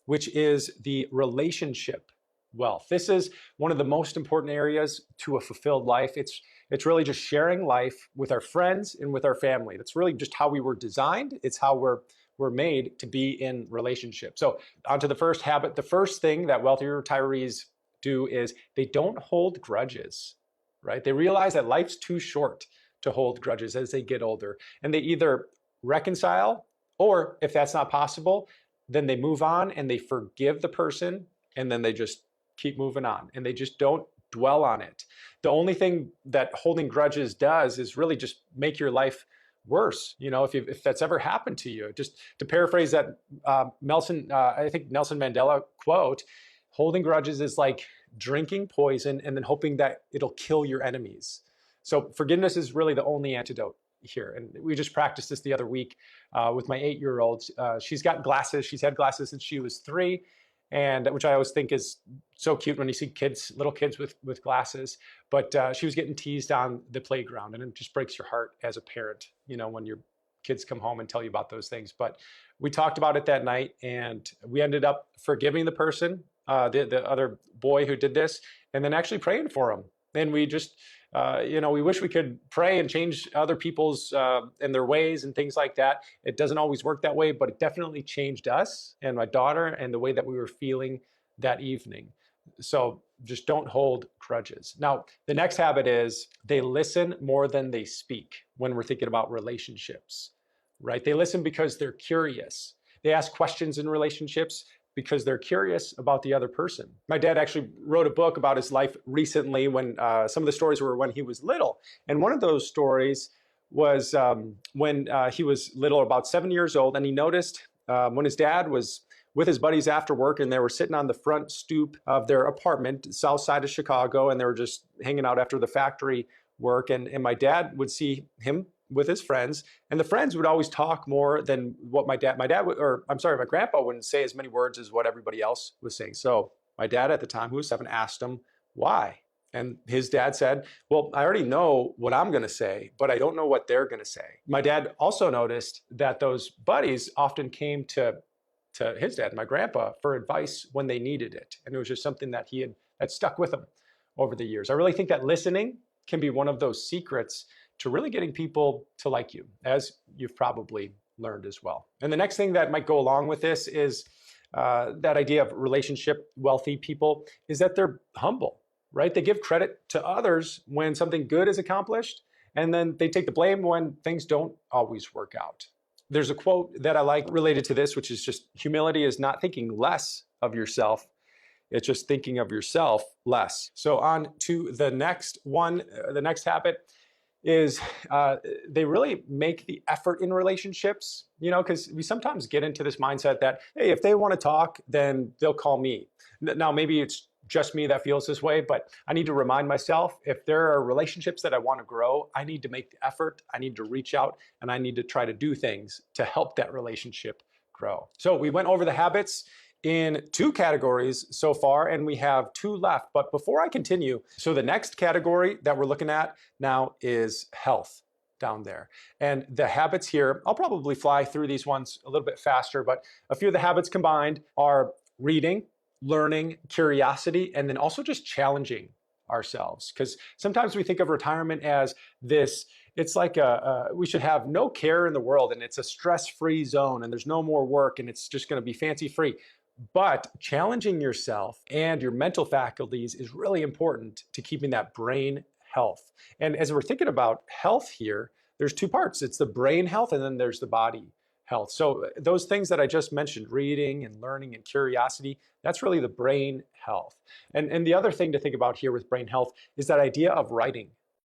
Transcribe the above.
which is the relationship wealth. This is one of the most important areas to a fulfilled life. It's really just sharing life with our friends and with our family. That's really just how we were designed. It's how we're made to be in relationships. So onto the first habit. The first thing that wealthy retirees do is they don't hold grudges, right? They realize that life's too short to hold grudges as they get older. And they either reconcile, or if that's not possible, then they move on and they forgive the person, and then they just keep moving on and they just don't dwell on it. The only thing that holding grudges does is really just make your life worse. You know, if that's ever happened to you, just to paraphrase that I think Nelson Mandela quote, holding grudges is like drinking poison and then hoping that it'll kill your enemies. So forgiveness is really the only antidote here. And we just practiced this the other week with my 8-year-old. She's got glasses. She's had glasses since she was 3. And which I always think is so cute when you see little kids with glasses. But she was getting teased on the playground, and it just breaks your heart as a parent, you know, when your kids come home and tell you about those things. But we talked about it that night, and we ended up forgiving the person, the other boy who did this, and then actually praying for him. And we just, we wish we could pray and change other people's and their ways and things like that. It doesn't always work that way, but it definitely changed us and my daughter and the way that we were feeling that evening. So just don't hold grudges. Now, the next habit is they listen more than they speak when we're thinking about relationships, right? They listen because they're curious. They ask questions in relationships because they're curious about the other person. My dad actually wrote a book about his life recently when some of the stories were when he was little. And one of those stories was when he was little, about 7 years old, and he noticed when his dad was with his buddies after work and they were sitting on the front stoop of their apartment, south side of Chicago, and they were just hanging out after the factory work. And my dad would see him with his friends, and the friends would always talk more than what my grandpa wouldn't say as many words as what everybody else was saying. So my dad at the time, who was 7, asked him why. And his dad said, well, I already know what I'm going to say, but I don't know what they're going to say. My dad also noticed that those buddies often came to his dad, my grandpa, for advice when they needed it. And it was just something that that stuck with him over the years. I really think that listening can be one of those secrets to really getting people to like you, as you've probably learned as well. And the next thing that might go along with this is that idea of relationship wealthy people is that they're humble, right? They give credit to others when something good is accomplished, and then they take the blame when things don't always work out. There's a quote that I like related to this, which is just humility is not thinking less of yourself. It's just thinking of yourself less. So on to the next one, the next habit is they really make the effort in relationships, you know, because we sometimes get into this mindset that, hey, if they want to talk, then they'll call me. Now, maybe it's just me that feels this way, but I need to remind myself, if there are relationships that I want to grow, I need to make the effort, I need to reach out, and I need to try to do things to help that relationship grow. So we went over the habits in 2 categories so far, and we have 2 left. But before I continue, so the next category that we're looking at now is health down there. And the habits here, I'll probably fly through these ones a little bit faster, but a few of the habits combined are reading, learning, curiosity, and then also just challenging ourselves. Because sometimes we think of retirement as this, it's like we should have no care in the world, and it's a stress-free zone, and there's no more work, and it's just going to be fancy-free. But challenging yourself and your mental faculties is really important to keeping that brain health. And as we're thinking about health here, there's 2 parts. It's the brain health, and then there's the body health. So those things that I just mentioned, reading and learning and curiosity, that's really the brain health. And the other thing to think about here with brain health is that idea of writing.